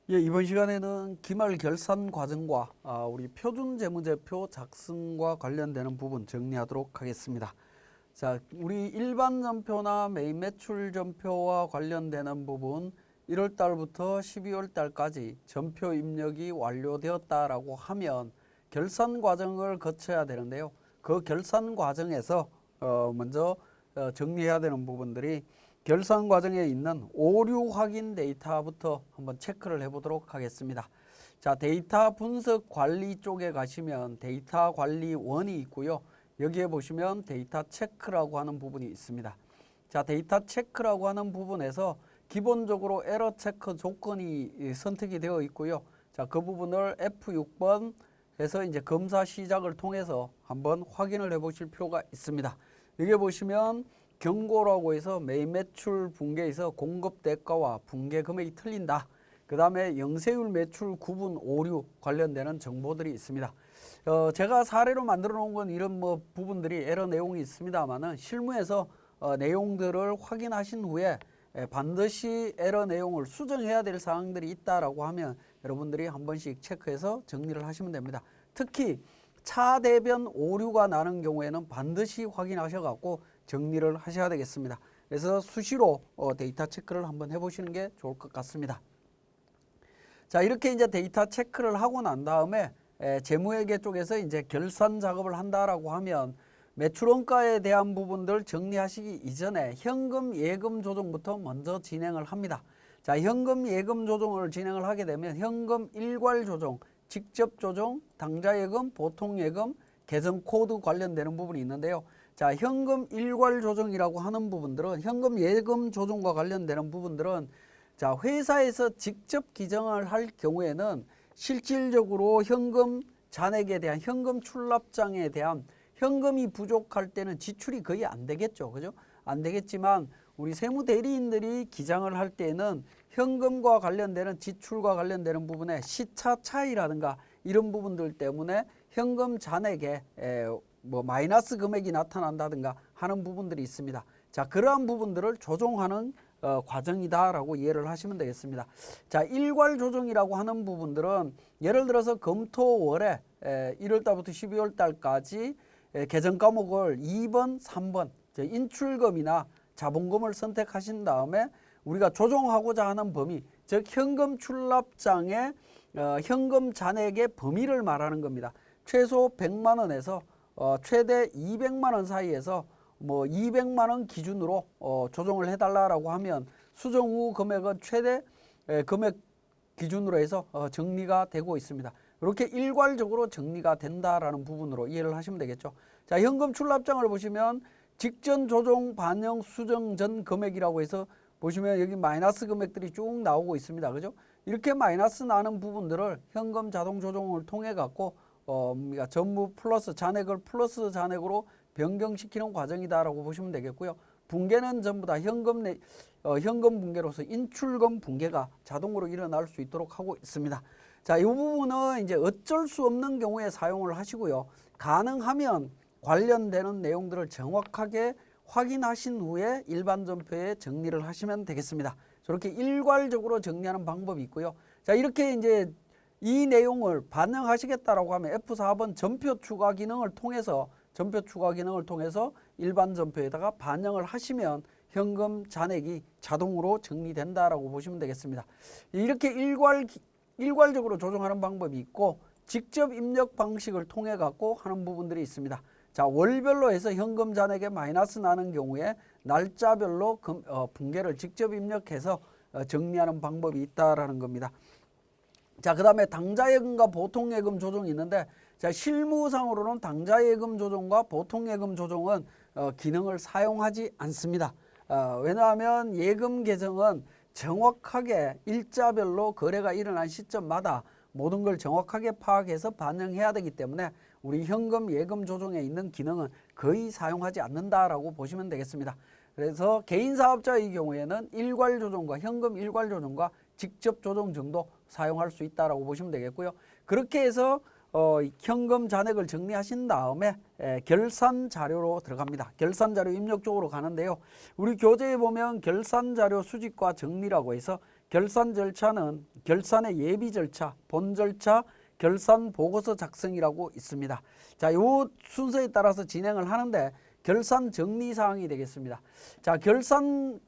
예, 이번 시간에는 기말 결산 과정과 우리 표준 재무제표 작성과 관련되는 부분 정리하도록 하겠습니다. 자, 우리 일반 전표나 메인 매출 전표와 관련되는 부분 1월 달부터 12월 달까지 전표 입력이 완료되었다라고 하면 결산 과정을 거쳐야 되는데요. 그 결산 과정에서 먼저 정리해야 되는 부분들이 결산 과정에 있는 오류 확인 데이터부터 한번 체크를 해보도록 하겠습니다. 자, 데이터 분석 관리 쪽에 가시면 데이터 관리 1이 있고요. 여기에 보시면 데이터 체크라고 하는 부분이 있습니다. 자, 데이터 체크라고 하는 부분에서 기본적으로 에러 체크 조건이 선택이 되어 있고요. 자, 그 부분을 F6번 해서 이제 검사 시작을 통해서 한번 확인을 해 보실 필요가 있습니다. 여기 보시면 경고라고 해서 메인 매출 분계에서 공급 대가와 분계 금액이 틀린다. 그 다음에 영세율 매출 구분 오류 관련되는 정보들이 있습니다. 제가 사례로 만들어 놓은 건 이런 부분들이 에러 내용이 있습니다만은 실무에서 내용들을 확인하신 후에 반드시 에러 내용을 수정해야 될 사항들이 있다라고 하면 여러분들이 한 번씩 체크해서 정리를 하시면 됩니다. 특히 차대변 오류가 나는 경우에는 반드시 확인하셔갖고 정리를 하셔야 되겠습니다. 그래서 수시로 데이터 체크를 한번 해보시는 게 좋을 것 같습니다. 자, 이렇게 이제 데이터 체크를 하고 난 다음에 재무회계 쪽에서 이제 결산 작업을 한다라고 하면 매출원가에 대한 부분들 정리하시기 이전에 현금 예금 조정부터 먼저 진행을 합니다. 자, 현금 예금 조정을 진행을 하게 되면 현금 일괄 조정, 직접 조정, 당좌 예금, 보통 예금, 계정 코드 관련되는 부분이 있는데요. 자, 현금 일괄 조정이라고 하는 부분들은 현금 예금 조정과 관련되는 부분들은 자, 회사에서 직접 기정을 할 경우에는 실질적으로 현금 잔액에 대한 현금 출납장에 대한 현금이 부족할 때는 지출이 거의 안 되겠죠. 그죠? 안 되겠지만 우리 세무 대리인들이 기장을 할 때는 현금과 관련되는 지출과 관련되는 부분에 시차 차이라든가 이런 부분들 때문에 현금 잔액에 마이너스 금액이 나타난다든가 하는 부분들이 있습니다. 자, 그러한 부분들을 조정하는 과정이다라고 이해를 하시면 되겠습니다. 자, 일괄 조정이라고 하는 부분들은 예를 들어서 금토월에 1월 달부터 12월 달까지 계정 과목을 2번, 3번 인출금이나 자본금을 선택하신 다음에 우리가 조정하고자 하는 범위, 즉 현금 출납장의 현금 잔액의 범위를 말하는 겁니다. 최소 100만 원에서 최대 200만 원 사이에서 200만 원 기준으로 조정을 해달라고 하면 수정 후 금액은 최대 금액 기준으로 해서 정리가 되고 있습니다. 이렇게 일괄적으로 정리가 된다라는 부분으로 이해를 하시면 되겠죠. 자, 현금 출납장을 보시면 직전 조정 반영 수정 전 금액이라고 해서 보시면 여기 마이너스 금액들이 쭉 나오고 있습니다. 그죠? 이렇게 마이너스 나는 부분들을 현금 자동 조정을 통해 갖고 전부 플러스 잔액을 플러스 잔액으로 변경시키는 과정이다라고 보시면 되겠고요. 분계는 전부 다 현금 분계로서 인출금 분계가 자동으로 일어날 수 있도록 하고 있습니다. 자, 이 부분은 이제 어쩔 수 없는 경우에 사용을 하시고요. 가능하면 관련되는 내용들을 정확하게 확인하신 후에 일반 전표에 정리를 하시면 되겠습니다. 저렇게 일괄적으로 정리하는 방법이 있고요. 자, 이렇게 이제 이 내용을 반영하시겠다라고 하면 F4번 전표 추가 기능을 통해서 일반 전표에다가 반영을 하시면 현금 잔액이 자동으로 정리된다라고 보시면 되겠습니다. 이렇게 일괄적으로 조정하는 방법이 있고 직접 입력 방식을 통해 갖고 하는 부분들이 있습니다. 자, 월별로 해서 현금 잔액에 마이너스 나는 경우에 날짜별로 분계를 직접 입력해서 정리하는 방법이 있다라는 겁니다. 자, 그 다음에 당좌예금과 보통예금 조정이 있는데 자, 실무상으로는 당좌예금 조정과 보통예금 조정은 기능을 사용하지 않습니다. 왜냐하면 예금 계정은 정확하게 일자별로 거래가 일어난 시점마다 모든 걸 정확하게 파악해서 반영해야 되기 때문에 우리 현금 예금 조정에 있는 기능은 거의 사용하지 않는다라고 보시면 되겠습니다. 그래서 개인 사업자의 경우에는 일괄 조정과 현금 일괄 조정과 직접 조정 정도 사용할 수 있다라고 보시면 되겠고요. 그렇게 해서 현금 잔액을 정리하신 다음에 결산 자료로 들어갑니다. 결산 자료 입력 쪽으로 가는데요. 우리 교재에 보면 결산 자료 수집과 정리라고 해서 결산 절차는 결산의 예비 절차, 본 절차, 결산 보고서 작성이라고 있습니다. 자, 요 순서에 따라서 진행을 하는데 결산 정리 사항이 되겠습니다. 자, 결산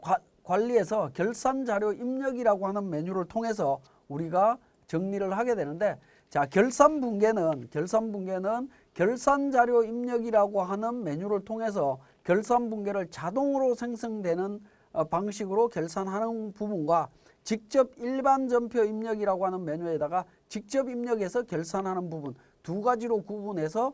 관리에서 결산 자료 입력이라고 하는 메뉴를 통해서 우리가 정리를 하게 되는데, 자, 결산 분계는 결산 자료 입력이라고 하는 메뉴를 통해서 결산 분계를 자동으로 생성되는 방식으로 결산하는 부분과 직접 일반 전표 입력이라고 하는 메뉴에다가 직접 입력해서 결산하는 부분, 두 가지로 구분해서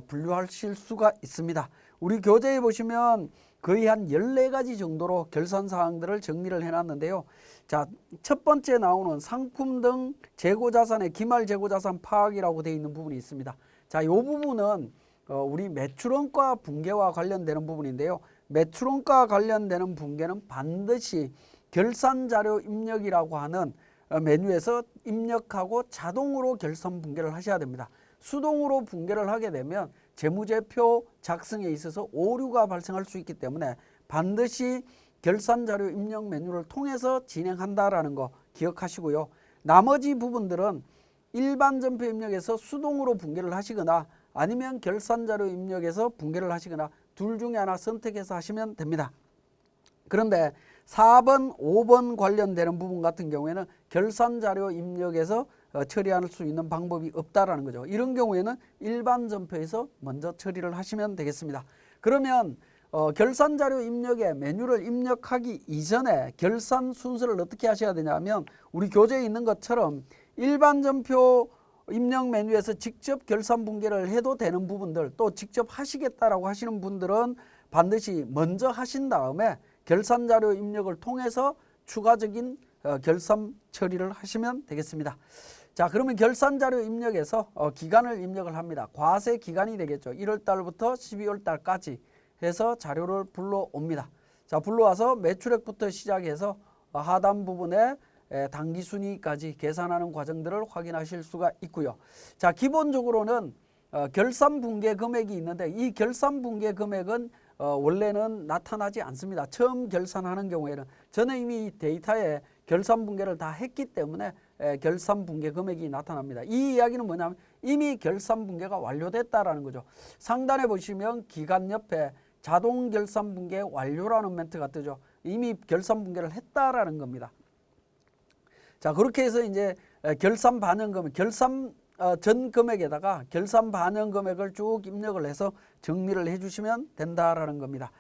분류하실 수가 있습니다. 우리 교재에 보시면 거의 한 14가지 정도로 결산 사항들을 정리를 해놨는데요. 자, 첫 번째 나오는 상품 등 재고자산의 기말 재고자산 파악이라고 되어 있는 부분이 있습니다. 자, 이 부분은 우리 매출원가 분계와 관련되는 부분인데요. 매출원가 관련되는 분계는 반드시 결산자료 입력이라고 하는 메뉴에서 입력하고 자동으로 결산 분계를 하셔야 됩니다. 수동으로 분계를 하게 되면 재무제표 작성에 있어서 오류가 발생할 수 있기 때문에 반드시 결산자료 입력 메뉴를 통해서 진행한다라는 거 기억하시고요. 나머지 부분들은 일반 전표 입력에서 수동으로 분계를 하시거나 아니면 결산자료 입력에서 분계를 하시거나 둘 중에 하나 선택해서 하시면 됩니다. 그런데 4번, 5번 관련되는 부분 같은 경우에는 결산자료 입력에서 처리할 수 있는 방법이 없다라는 거죠. 이런 경우에는 일반 전표에서 먼저 처리를 하시면 되겠습니다. 그러면 결산자료 입력에 메뉴를 입력하기 이전에 결산 순서를 어떻게 하셔야 되냐면 우리 교재에 있는 것처럼 일반 전표 입력 메뉴에서 직접 결산 분계를 해도 되는 부분들, 또 직접 하시겠다라고 하시는 분들은 반드시 먼저 하신 다음에 결산자료 입력을 통해서 추가적인 결산 처리를 하시면 되겠습니다. 자, 그러면 결산자료 입력에서 기간을 입력을 합니다. 과세 기간이 되겠죠. 1월 달부터 12월 달까지 해서 자료를 불러옵니다. 자, 불러와서 매출액부터 시작해서 하단 부분에 당기순이익까지 계산하는 과정들을 확인하실 수가 있고요. 자, 기본적으로는 결산 분계 금액이 있는데 이 결산 분계 금액은 원래는 나타나지 않습니다. 처음 결산하는 경우에는 저는 이미 데이터에 결산 분계를 다 했기 때문에 결산 분계 금액이 나타납니다. 이 이야기는 뭐냐면 이미 결산 분계가 완료됐다라는 거죠. 상단에 보시면 기간 옆에 자동 결산 분계 완료라는 멘트가 뜨죠. 이미 결산 분계를 했다라는 겁니다. 자, 그렇게 해서 이제 결산 반영 금액, 결산 전 금액에다가 결산 반영 금액을 쭉 입력을 해서 정리를 해주시면 된다라는 겁니다.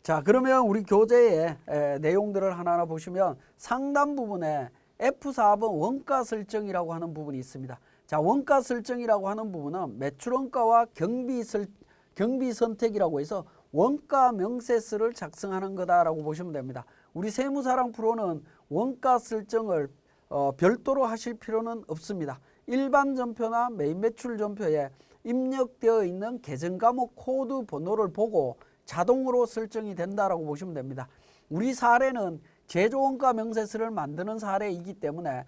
자, 그러면 우리 교재의 내용들을 하나하나 보시면 상단 부분에 F4번 원가 설정이라고 하는 부분이 있습니다. 자, 원가 설정이라고 하는 부분은 매출원가와 경비 선택이라고 해서 원가 명세서를 작성하는 거다라고 보시면 됩니다. 우리 세무사랑 프로는 원가 설정을 별도로 하실 필요는 없습니다. 일반 전표나 메인 매출 전표에 입력되어 있는 계정 과목 코드 번호를 보고 자동으로 설정이 된다라고 보시면 됩니다. 우리 사례는 제조 원가 명세서를 만드는 사례이기 때문에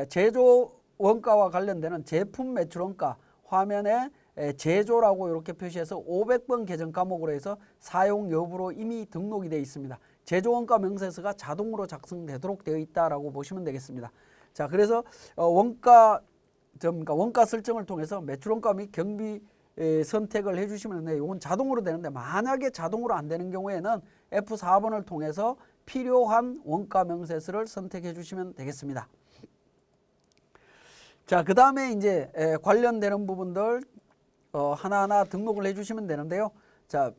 제조 원가와 관련되는 제품 매출 원가 화면에 제조라고 이렇게 표시해서 500번 계정 과목으로 해서 사용 여부로 이미 등록이 되어 있습니다. 제조 원가 명세서가 자동으로 작성되도록 되어 있다라고 보시면 되겠습니다. 자, 그래서 원가 설정을 통해서 매출원가 및 경비 선택을 해주시면 되는데 이건 자동으로 되는데 만약에 자동으로 안 되는 경우에는 F4번을 통해서 필요한 원가 명세서를 선택해 주시면 되겠습니다. 자, 그 다음에 이제 관련되는 부분들 하나하나 등록을 해주시면 되는데요. 자,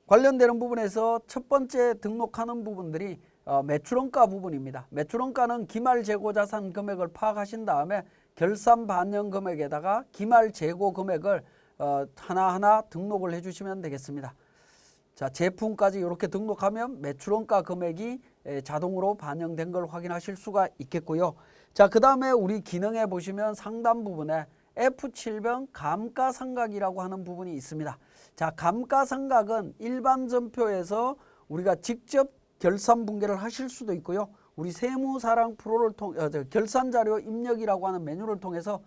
관련되는 부분에서 첫 번째 등록하는 부분들이 매출원가 부분입니다. 매출원가는 기말 재고자산 금액을 파악하신 다음에 결산 반영 금액에다가 기말 재고 금액을 하나하나 등록을 해주시면 되겠습니다. 자, 제품까지 이렇게 등록하면 매출원가 금액이 자동으로 반영된 걸 확인하실 수가 있겠고요. 자, 그 다음에 우리 기능에 보시면 상단 부분에 F7번 감가상각이라고 하는 부분이 있습니다. 자, 감가상각은 일반 전표에서 우리가 직접 결산 분계를 하실 수도 있고요. 우리 세무사랑 프로를 결산자료 입력이라고 하는 메뉴를 통해서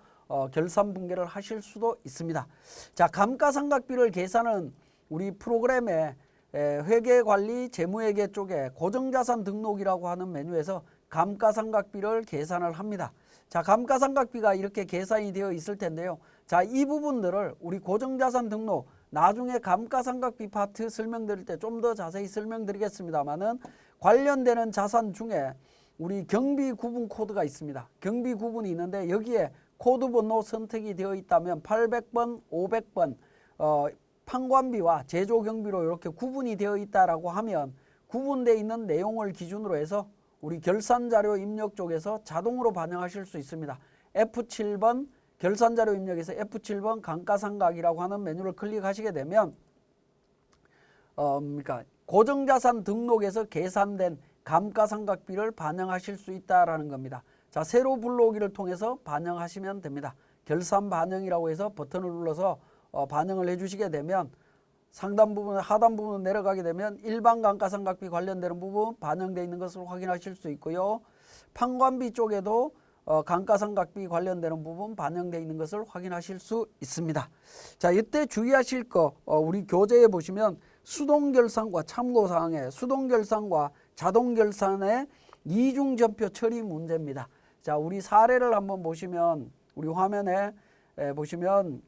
결산 분계를 하실 수도 있습니다. 자, 감가상각비를 계산은 우리 프로그램에 회계관리 재무회계 쪽에 고정자산 등록이라고 하는 메뉴에서 감가상각비를 계산을 합니다. 자, 감가상각비가 이렇게 계산이 되어 있을 텐데요. 자, 이 부분들을 우리 고정자산 등록 나중에 감가상각비 파트 설명드릴 때 좀 더 자세히 설명드리겠습니다만은 관련되는 자산 중에 우리 경비 구분 코드가 있습니다. 경비 구분이 있는데 여기에 코드 번호 선택이 되어 있다면 800번, 500번 판관비와 제조 경비로 이렇게 구분이 되어 있다라고 하면 구분되어 있는 내용을 기준으로 해서 우리 결산자료 입력 쪽에서 자동으로 반영하실 수 있습니다. F7번 결산자료 입력에서 F7번 감가상각이라고 하는 메뉴를 클릭하시게 되면 그러니까 고정자산 등록에서 계산된 감가상각비를 반영하실 수 있다라는 겁니다. 자, 세로 불러오기를 통해서 반영하시면 됩니다. 결산 반영이라고 해서 버튼을 눌러서 반영을 해주시게 되면 상단 부분, 하단 부분 내려가게 되면 일반 감가상각비 관련되는 부분 반영되어 있는 것을 확인하실 수 있고요. 판관비 쪽에도 감가상각비 관련되는 부분 반영되어 있는 것을 확인하실 수 있습니다. 자, 이때 주의하실 거 우리 교재에 보시면 수동결산과 참고사항에 수동결산과 자동결산의 이중전표 처리 문제입니다. 자, 우리 사례를 한번 보시면 우리 화면에 보시면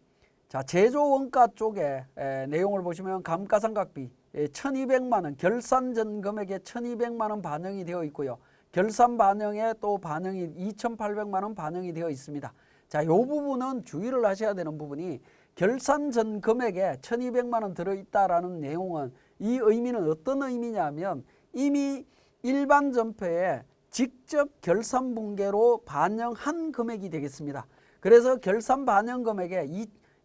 자, 제조원가 쪽에 내용을 보시면 감가상각비 1200만 원 결산 전 금액에 1200만 원 반영이 되어 있고요. 결산 반영에 또 반영이 2800만 원 반영이 되어 있습니다. 자, 이 부분은 주의를 하셔야 되는 부분이 결산 전 금액에 1200만 원 들어있다라는 내용은 이 의미는 어떤 의미냐면 이미 일반 전표에 직접 결산 분계로 반영한 금액이 되겠습니다. 그래서 결산 반영 금액에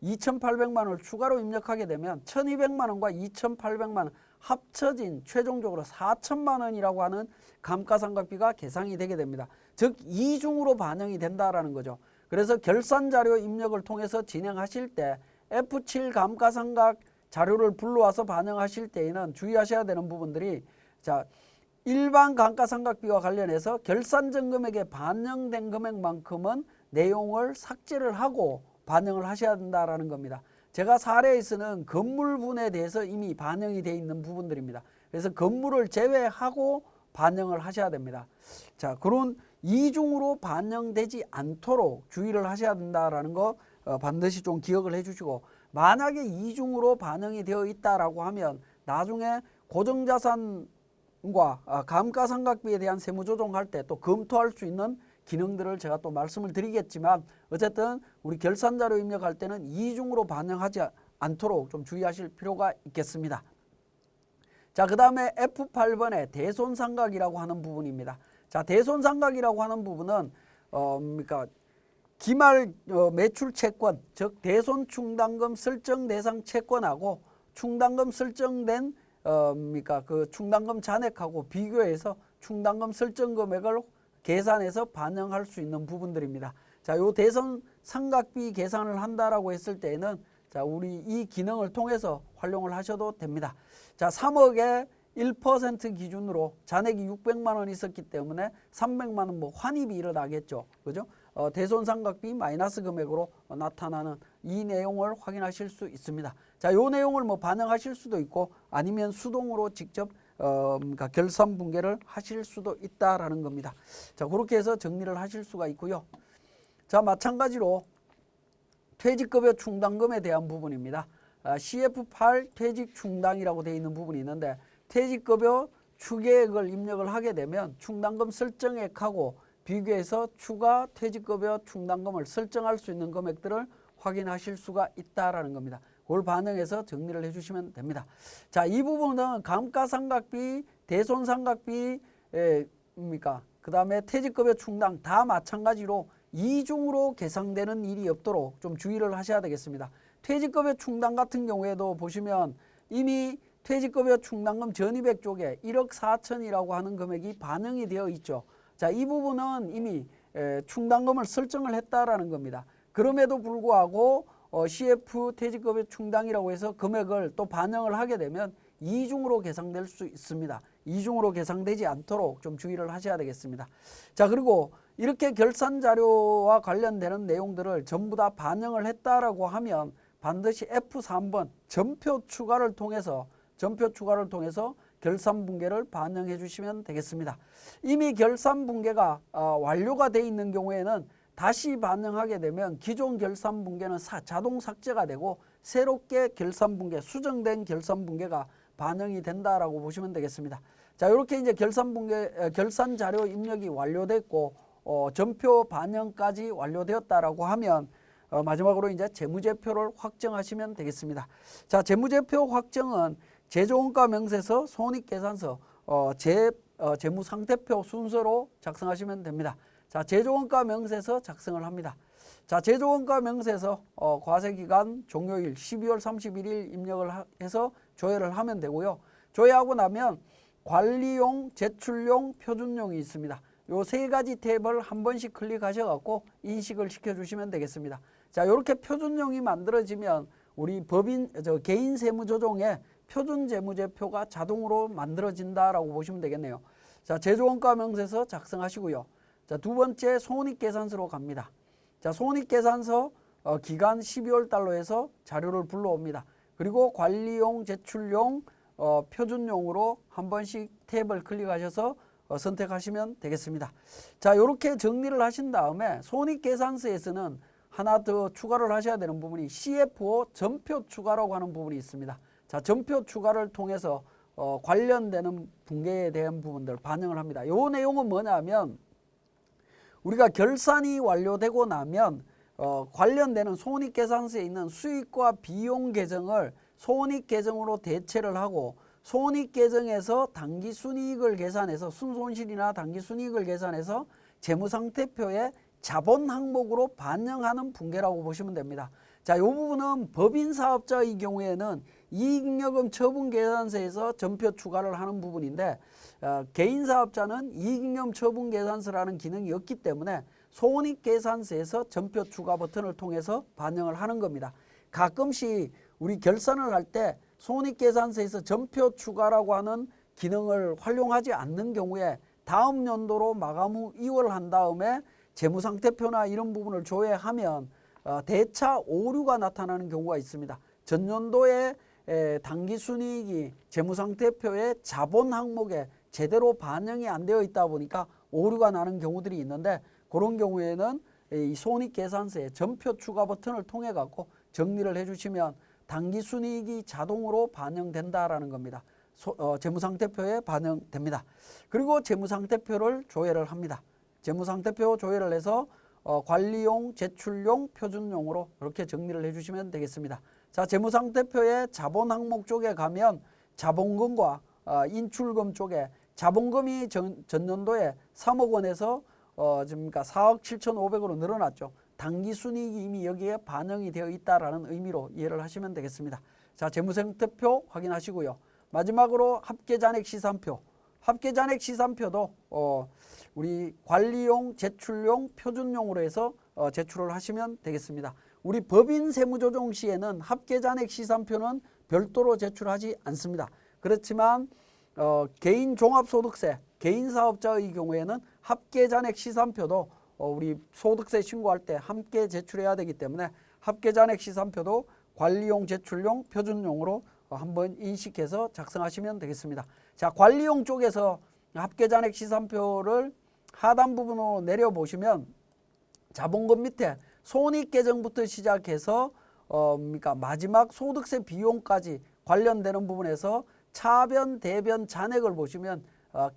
2800만 원을 추가로 입력하게 되면 1200만 원과 2800만 원 합쳐진 최종적으로 4000만 원이라고 하는 감가상각비가 계산이 되게 됩니다. 즉 이중으로 반영이 된다라는 거죠. 그래서 결산자료 입력을 통해서 진행하실 때 F7 감가상각 자료를 불러와서 반영하실 때에는 주의하셔야 되는 부분들이 자, 일반 감가상각비와 관련해서 결산 전 금액에 반영된 금액만큼은 내용을 삭제를 하고 반영을 하셔야 된다라는 겁니다. 제가 사례에서는 건물분에 대해서 이미 반영이 되어 있는 부분들입니다. 그래서 건물을 제외하고 반영을 하셔야 됩니다. 자, 그런 이중으로 반영되지 않도록 주의를 하셔야 된다라는 거 반드시 좀 기억을 해주시고 만약에 이중으로 반영이 되어 있다라고 하면 나중에 고정자산과 감가상각비에 대한 세무조정할 때 또 검토할 수 있는 기능들을 제가 또 말씀을 드리겠지만 어쨌든 우리 결산자료 입력할 때는 이중으로 반영하지 않도록 좀 주의하실 필요가 있겠습니다. 자, 그 다음에 F8번에 대손상각이라고 하는 부분입니다. 자, 대손상각이라고 하는 부분은 그러니까 기말 매출 채권, 즉 대손 충당금 설정 대상 채권하고 충당금 설정된 그러니까 그 충당금 잔액하고 비교해서 충당금 설정 금액을 계산해서 반영할 수 있는 부분들입니다. 자, 요 대손 상각비 계산을 한다라고 했을 때에는 자, 우리 이 기능을 통해서 활용을 하셔도 됩니다. 자, 3억에 1% 기준으로 잔액이 600만 원 있었기 때문에 300만 원 뭐 환입이 일어나겠죠. 그죠? 대손상각비 마이너스 금액으로 나타나는 이 내용을 확인하실 수 있습니다. 자, 요 내용을 뭐 반영하실 수도 있고 아니면 수동으로 직접 그러니까 결산 분계를 하실 수도 있다라는 겁니다. 자, 그렇게 해서 정리를 하실 수가 있고요. 자, 마찬가지로 퇴직급여 충당금에 대한 부분입니다. CF8 퇴직 충당이라고 되어 있는 부분이 있는데 퇴직급여 추계액을 입력을 하게 되면 충당금 설정액하고 비교해서 추가 퇴직급여 충당금을 설정할 수 있는 금액들을 확인하실 수가 있다라는 겁니다. 그걸 반영해서 정리를 해주시면 됩니다. 자, 이 부분은 감가상각비, 대손상각비, 그 다음에 퇴직급여 충당 다 마찬가지로 이중으로 계산되는 일이 없도록 좀 주의를 하셔야 되겠습니다. 퇴직급여 충당 같은 경우에도 보시면 이미 퇴직급여 충당금 전입액 쪽에 1억 4천이라고 하는 금액이 반영이 되어 있죠. 자, 이 부분은 이미 충당금을 설정을 했다라는 겁니다. 그럼에도 불구하고 CF 퇴직급여 충당이라고 해서 금액을 또 반영을 하게 되면 이중으로 계산될 수 있습니다. 이중으로 계산되지 않도록 좀 주의를 하셔야 되겠습니다. 자, 그리고 이렇게 결산 자료와 관련되는 내용들을 전부 다 반영을 했다라고 하면 반드시 F3번 전표 추가를 통해서 결산분계를 반영해 주시면 되겠습니다. 이미 결산분계가 완료가 돼 있는 경우에는 다시 반영하게 되면 기존 결산분계는 자동 삭제가 되고 새롭게 결산분계, 수정된 결산분계가 반영이 된다라고 보시면 되겠습니다. 자, 이렇게 이제 결산 자료 입력이 완료됐고 전표 반영까지 완료되었다라고 하면 마지막으로 이제 재무제표를 확정하시면 되겠습니다. 자, 재무제표 확정은 제조원가 명세서, 손익계산서, 재무상태표 순서로 작성하시면 됩니다. 자, 제조원가 명세서 작성을 합니다. 자, 제조원가 명세서 과세기간 종료일 12월 31일 입력을 해서 조회를 하면 되고요. 조회하고 나면 관리용, 제출용, 표준용이 있습니다. 요 세 가지 탭을 한 번씩 클릭하셔갖고 인식을 시켜주시면 되겠습니다. 자, 이렇게 표준용이 만들어지면 우리 개인 세무조정에 표준재무제표가 자동으로 만들어진다라고 보시면 되겠네요. 자, 제조원가 명세서 작성하시고요. 자, 두 번째 손익계산서로 갑니다. 자, 손익계산서 기간 12월 달로 해서 자료를 불러옵니다. 그리고 관리용, 제출용, 표준용으로 한 번씩 탭을 클릭하셔서 선택하시면 되겠습니다. 자, 이렇게 정리를 하신 다음에 손익계산서에서는 하나 더 추가를 하셔야 되는 부분이 CFO 전표 추가라고 하는 부분이 있습니다. 자, 전표 추가를 통해서 관련되는 분계에 대한 부분들 반영을 합니다. 이 내용은 뭐냐면 우리가 결산이 완료되고 나면 관련되는 손익계산서에 있는 수익과 비용 계정을 손익계정으로 대체를 하고 손익계정에서 당기순이익을 계산해서 순손실이나 당기순이익을 계산해서 재무상태표에 자본 항목으로 반영하는 분계라고 보시면 됩니다. 자, 이 부분은 법인사업자의 경우에는 이익잉여금 처분계산서에서 전표 추가를 하는 부분인데 개인사업자는 이익잉여금 처분계산서라는 기능이 없기 때문에 손익계산서에서 전표 추가 버튼을 통해서 반영을 하는 겁니다. 가끔씩 우리 결산을 할 때 손익계산서에서 전표 추가라고 하는 기능을 활용하지 않는 경우에 다음 연도로 마감 후 이월한 다음에 재무상태표나 이런 부분을 조회하면 대차 오류가 나타나는 경우가 있습니다. 전년도에 당기순이익이 재무상태표의 자본 항목에 제대로 반영이 안 되어 있다 보니까 오류가 나는 경우들이 있는데 그런 경우에는 이 손익계산서의 전표 추가 버튼을 통해 갖고 정리를 해주시면 당기순이익이 자동으로 반영된다라는 겁니다. 재무상태표에 반영됩니다. 그리고 재무상태표를 조회를 합니다. 재무상태표 조회를 해서 관리용, 제출용, 표준용으로 이렇게 정리를 해주시면 되겠습니다. 자, 재무상태표의 자본 항목 쪽에 가면 자본금과 인출금 쪽에 자본금이 전년도에 3억 원에서 그러니까 4억 7,500으로 늘어났죠. 당기순이익이 이미 여기에 반영이 되어 있다라는 의미로 이해를 하시면 되겠습니다. 자, 재무상태표 확인하시고요. 마지막으로 합계잔액시산표. 합계잔액시산표도 우리 관리용, 제출용, 표준용으로 해서 제출을 하시면 되겠습니다. 우리 법인 세무조정 시에는 합계잔액시산표는 별도로 제출하지 않습니다. 그렇지만 개인 종합소득세, 개인사업자의 경우에는 합계잔액시산표도 우리 소득세 신고할 때 함께 제출해야 되기 때문에 합계잔액시산표도 관리용, 제출용, 표준용으로 한번 인식해서 작성하시면 되겠습니다. 자, 관리용 쪽에서 합계잔액시산표를 하단 부분으로 내려보시면 자본금 밑에 손익계정부터 시작해서 그러니까 마지막 소득세 비용까지 관련되는 부분에서 차변, 대변, 잔액을 보시면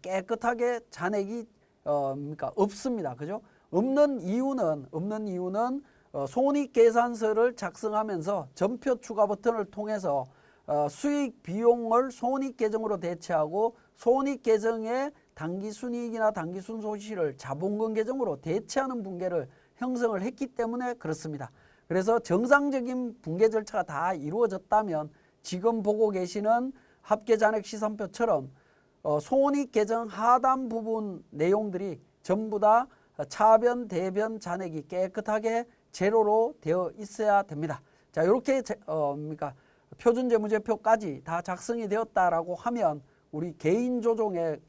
깨끗하게 잔액이 그러니까 없습니다. 그죠? 없는 이유는 손익계산서를 작성하면서 전표 추가 버튼을 통해서 수익 비용을 손익계정으로 대체하고 손익계정의 당기순이익이나 당기순손실을 자본금 계정으로 대체하는 분계를 형성을 했기 때문에 그렇습니다. 그래서 정상적인 분계 절차가 다 이루어졌다면 지금 보고 계시는 합계잔액시산표처럼 손익계정 하단 부분 내용들이 전부 다 차변, 대변, 잔액이 깨끗하게 제로로 되어 있어야 됩니다. 자, 이렇게 그러니까 표준재무제표까지 다 작성이 되었다라고 하면 우리 개인조정으로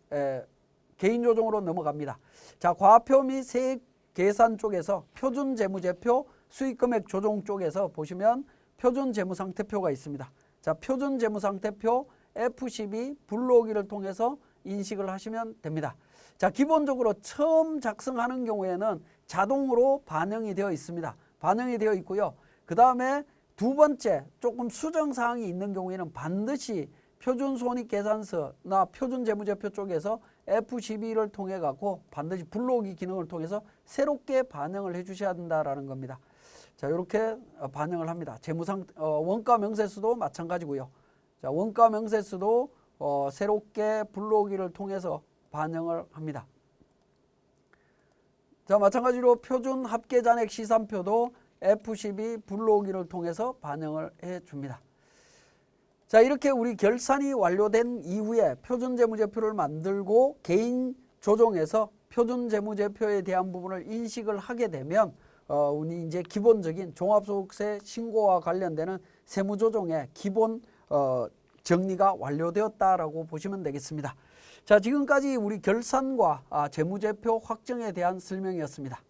넘어갑니다. 자, 과표 및 세액 계산 쪽에서 표준재무제표, 수익금액 조정 쪽에서 보시면 표준재무상태표가 있습니다. 자, 표준재무상태표 F12 불러오기를 통해서 인식을 하시면 됩니다. 자, 기본적으로 처음 작성하는 경우에는 자동으로 반영이 되어 있습니다. 반영이 되어 있고요. 그 다음에 두 번째 조금 수정사항이 있는 경우에는 반드시 표준손익계산서나 표준재무제표 쪽에서 F12를 통해 갖고 반드시 불러오기 기능을 통해서 새롭게 반영을 해 주셔야 된다라는 겁니다. 자, 이렇게 반영을 합니다. 원가 명세서도 마찬가지고요. 자, 원가 명세서도 새롭게 불러오기를 통해서 반영을 합니다. 자, 마찬가지로 표준 합계잔액 시산표도 F12 불러오기를 통해서 반영을 해 줍니다. 자, 이렇게 우리 결산이 완료된 이후에 표준재무제표를 만들고 개인 조정해서 표준재무제표에 대한 부분을 인식을 하게 되면 우리 이제 기본적인 종합소득세 신고와 관련되는 세무조정의 기본 정리가 완료되었다라고 보시면 되겠습니다. 자, 지금까지 우리 결산과 재무제표 확정에 대한 설명이었습니다.